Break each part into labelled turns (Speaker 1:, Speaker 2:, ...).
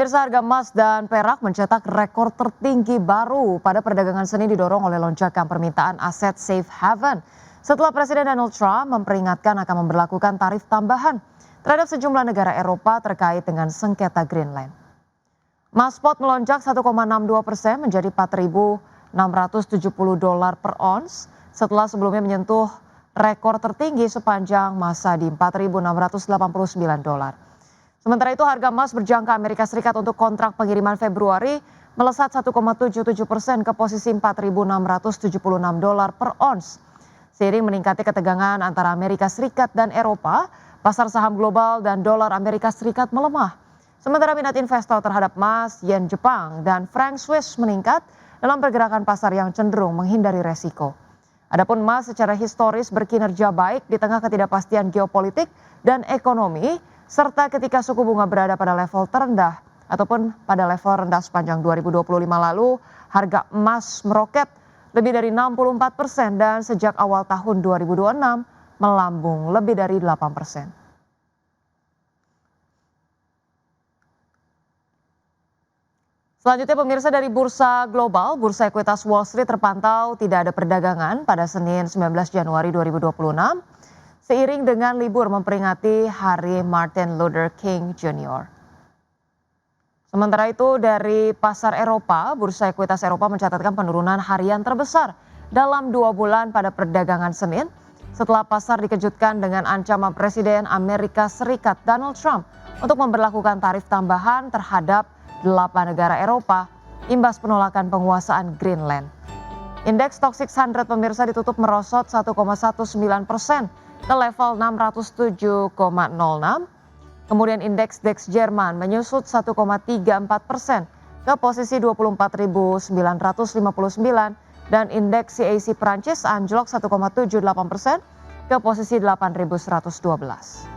Speaker 1: Pemirsa, harga emas dan perak mencetak rekor tertinggi baru pada perdagangan Senin didorong oleh lonjakan permintaan aset safe haven. Setelah Presiden Donald Trump memperingatkan akan memberlakukan tarif tambahan terhadap sejumlah negara Eropa terkait dengan sengketa Greenland. Emas spot melonjak 1,62% menjadi $4.670 per ons setelah sebelumnya menyentuh rekor tertinggi sepanjang masa di $4.689. Sementara itu harga emas berjangka Amerika Serikat untuk kontrak pengiriman Februari melesat 1,77% ke posisi $4.676 per ons. Seiring meningkatnya ketegangan antara Amerika Serikat dan Eropa, pasar saham global dan dolar Amerika Serikat melemah. Sementara minat investor terhadap emas, yen Jepang, dan franc Swiss meningkat dalam pergerakan pasar yang cenderung menghindari resiko. Adapun emas secara historis berkinerja baik di tengah ketidakpastian geopolitik dan ekonomi, serta ketika suku bunga berada pada level terendah ataupun pada level rendah sepanjang 2025 lalu, harga emas meroket lebih dari 64% dan sejak awal tahun 2026 melambung lebih dari 8%. Selanjutnya pemirsa, dari bursa global, bursa ekuitas Wall Street terpantau tidak ada perdagangan pada Senin 19 Januari 2026 seiring dengan libur memperingati Hari Martin Luther King Jr. Sementara itu dari pasar Eropa, bursa ekuitas Eropa mencatatkan penurunan harian terbesar dalam 2 bulan pada perdagangan Senin setelah pasar dikejutkan dengan ancaman Presiden Amerika Serikat Donald Trump untuk memberlakukan tarif tambahan terhadap 8 negara Eropa imbas penolakan penguasaan Greenland. Indeks Stoxx 600 pemirsa ditutup merosot 1,19% ke level 607,06. Kemudian indeks DAX Jerman menyusut 1,34% ke posisi 24.959 dan indeks CAC Prancis anjlok 1,78% ke posisi 8.112.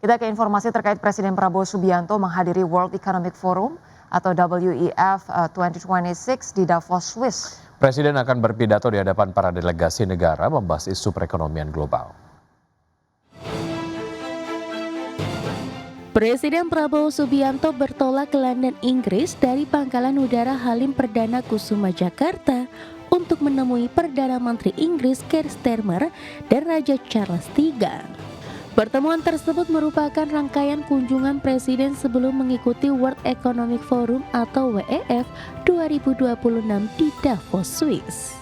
Speaker 1: Kita ke informasi terkait Presiden Prabowo Subianto menghadiri World Economic Forum atau WEF 2026 di Davos, Swiss.
Speaker 2: Presiden akan berpidato di hadapan para delegasi negara membahas isu perekonomian global.
Speaker 3: Presiden Prabowo Subianto bertolak ke London, Inggris dari Pangkalan Udara Halim Perdana Kusuma Jakarta untuk menemui Perdana Menteri Inggris Keir Starmer dan Raja Charles III. Pertemuan tersebut merupakan rangkaian kunjungan Presiden sebelum mengikuti World Economic Forum atau WEF 2026 di Davos, Swiss.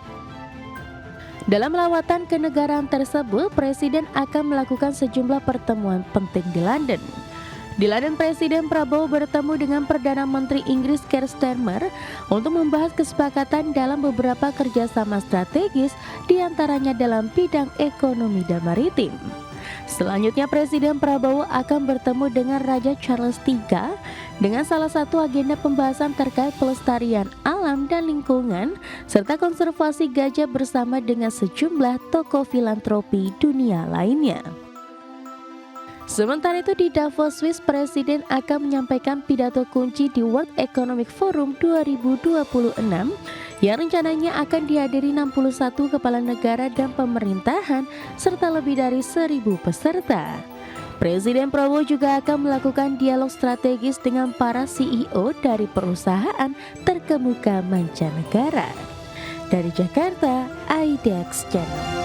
Speaker 3: Dalam lawatan kenegaraan tersebut, Presiden akan melakukan sejumlah pertemuan penting di London. Di London, Presiden Prabowo bertemu dengan Perdana Menteri Inggris Keir Starmer untuk membahas kesepakatan dalam beberapa kerjasama strategis, diantaranya dalam bidang ekonomi dan maritim. Selanjutnya Presiden Prabowo akan bertemu dengan Raja Charles III dengan salah satu agenda pembahasan terkait pelestarian alam dan lingkungan serta konservasi gajah bersama dengan sejumlah tokoh filantropi dunia lainnya. Sementara itu di Davos, Swiss, Presiden akan menyampaikan pidato kunci di World Economic Forum 2026 yang rencananya akan dihadiri 61 kepala negara dan pemerintahan serta lebih dari 1.000 peserta. Presiden Prabowo juga akan melakukan dialog strategis dengan para CEO dari perusahaan terkemuka mancanegara. Dari Jakarta, IDX Channel.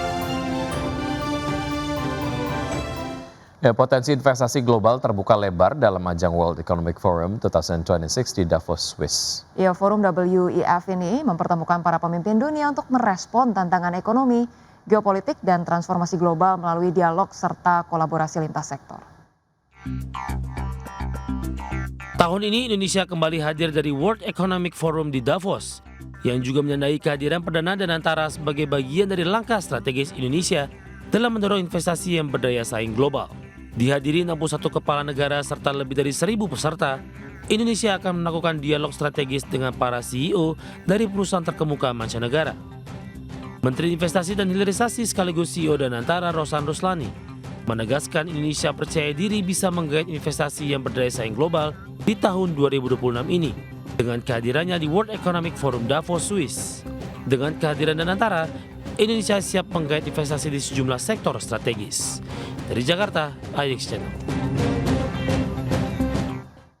Speaker 2: Potensi investasi global terbuka lebar dalam ajang World Economic Forum 2026 di Davos, Swiss.
Speaker 1: Forum WEF ini mempertemukan para pemimpin dunia untuk merespon tantangan ekonomi, geopolitik, dan transformasi global melalui dialog serta kolaborasi lintas sektor.
Speaker 4: Tahun ini Indonesia kembali hadir dari World Economic Forum di Davos, yang juga menandai kehadiran Perdana dan Antara sebagai bagian dari langkah strategis Indonesia dalam mendorong investasi yang berdaya saing global. Dihadiri 61 kepala negara serta lebih dari 1.000 peserta, Indonesia akan melakukan dialog strategis dengan para CEO dari perusahaan terkemuka mancanegara. Menteri Investasi dan Hilirisasi sekaligus CEO dan Antara Rosan Ruslani menegaskan Indonesia percaya diri bisa menggait investasi yang berdaya saing global di tahun 2026 ini dengan kehadirannya di World Economic Forum Davos, Swiss. Dengan kehadiran dan Antara, Indonesia siap menggait investasi di sejumlah sektor strategis. Dari Jakarta, IDX Channel.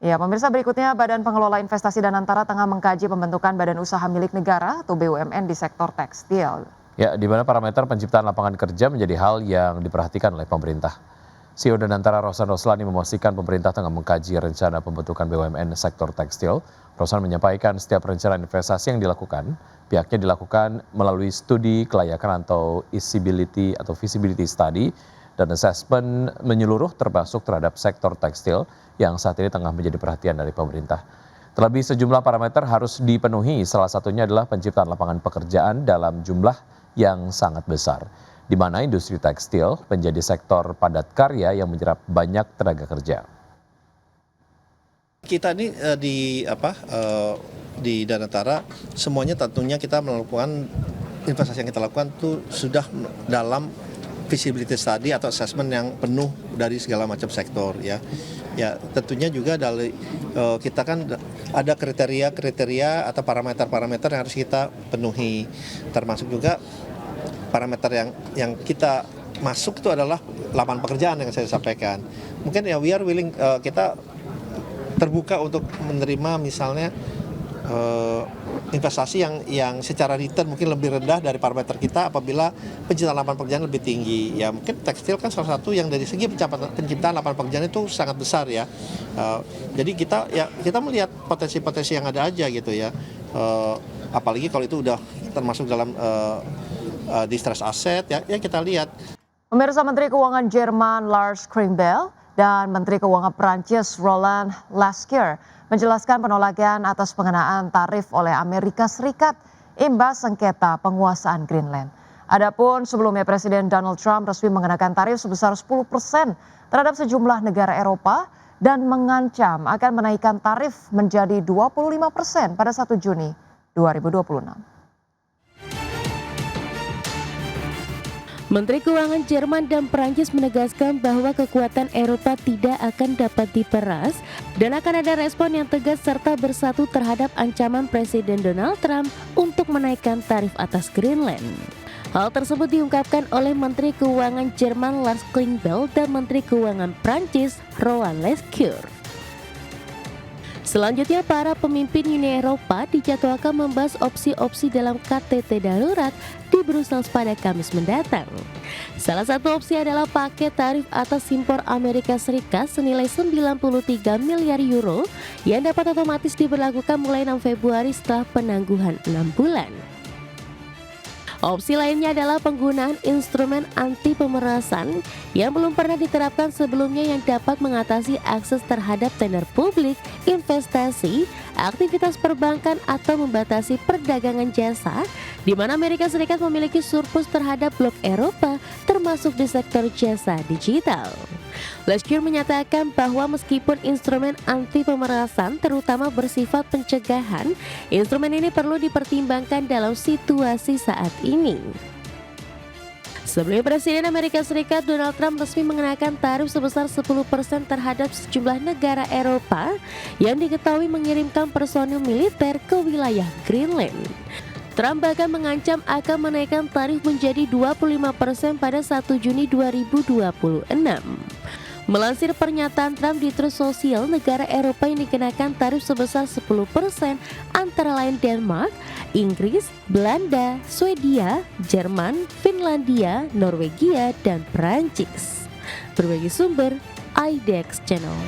Speaker 1: Ya, pemirsa, berikutnya Badan Pengelola Investasi Danantara tengah mengkaji pembentukan badan usaha milik negara atau BUMN di sektor tekstil.
Speaker 2: Ya, di mana parameter penciptaan lapangan kerja menjadi hal yang diperhatikan oleh pemerintah. CEO Danantara Rosan Roslani memastikan pemerintah tengah mengkaji rencana pembentukan BUMN sektor tekstil. Rosan menyampaikan setiap rencana investasi yang dilakukan, pihaknya dilakukan melalui studi kelayakan atau feasibility study dan assessment menyeluruh termasuk terhadap sektor tekstil yang saat ini tengah menjadi perhatian dari pemerintah. Terlebih sejumlah parameter harus dipenuhi, salah satunya adalah penciptaan lapangan pekerjaan dalam jumlah yang sangat besar, di mana industri tekstil menjadi sektor padat karya yang menyerap banyak tenaga kerja.
Speaker 5: Kita ini di Danantara semuanya tentunya kita melakukan investasi yang kita lakukan itu sudah dalam feasibility study atau assessment yang penuh dari segala macam sektor ya. Ya tentunya juga dari kita kan ada kriteria atau parameter yang harus kita penuhi, termasuk juga parameter yang kita masuk itu adalah lapangan pekerjaan yang saya sampaikan. Mungkin ya we are willing, kita terbuka untuk menerima misalnya investasi yang secara return mungkin lebih rendah dari parameter kita apabila penciptaan lapangan pekerjaan lebih tinggi. Ya mungkin tekstil kan salah satu yang dari segi penciptaan lapangan pekerjaan itu sangat besar ya. Jadi kita melihat potensi-potensi yang ada aja gitu ya. Apalagi kalau itu udah termasuk dalam distress asset ya kita lihat.
Speaker 1: Pemirsa, Menteri Keuangan Jerman Lars Klingbeil dan Menteri Keuangan Prancis Roland Lescure menjelaskan penolakan atas pengenaan tarif oleh Amerika Serikat imbas sengketa penguasaan Greenland. Adapun sebelumnya Presiden Donald Trump resmi mengenakan tarif sebesar 10% terhadap sejumlah negara Eropa dan mengancam akan menaikkan tarif menjadi 25% pada 1 Juni 2026.
Speaker 3: Menteri Keuangan Jerman dan Prancis menegaskan bahwa kekuatan Eropa tidak akan dapat diperas dan akan ada respon yang tegas serta bersatu terhadap ancaman Presiden Donald Trump untuk menaikkan tarif atas Greenland. Hal tersebut diungkapkan oleh Menteri Keuangan Jerman Lars Klingbeil dan Menteri Keuangan Prancis Roland Lescure. Selanjutnya, para pemimpin Uni Eropa dijadwalkan membahas opsi-opsi dalam KTT darurat di Brussels pada Kamis mendatang. Salah satu opsi adalah paket tarif atas impor Amerika Serikat senilai 93 miliar euro yang dapat otomatis diberlakukan mulai 6 Februari setelah penangguhan 6 bulan. Opsi lainnya adalah penggunaan instrumen anti pemerasan yang belum pernah diterapkan sebelumnya yang dapat mengatasi akses terhadap tender publik, investasi, aktivitas perbankan atau membatasi perdagangan jasa, di mana Amerika Serikat memiliki surplus terhadap blok Eropa termasuk di sektor jasa digital. Lescure menyatakan bahwa meskipun instrumen anti pemerasan terutama bersifat pencegahan, instrumen ini perlu dipertimbangkan dalam situasi saat ini. Sebelumnya Presiden Amerika Serikat Donald Trump resmi mengenakan tarif sebesar 10% terhadap sejumlah negara Eropa yang diketahui mengirimkan personil militer ke wilayah Greenland. Trump bahkan mengancam akan menaikkan tarif menjadi 25% pada 1 Juni 2026. Melansir pernyataan Trump di Truth Social, negara Eropa yang dikenakan tarif sebesar 10% antara lain Denmark, Inggris, Belanda, Swedia, Jerman, Finlandia, Norwegia, dan Prancis. Berbagai sumber, IDX Channel.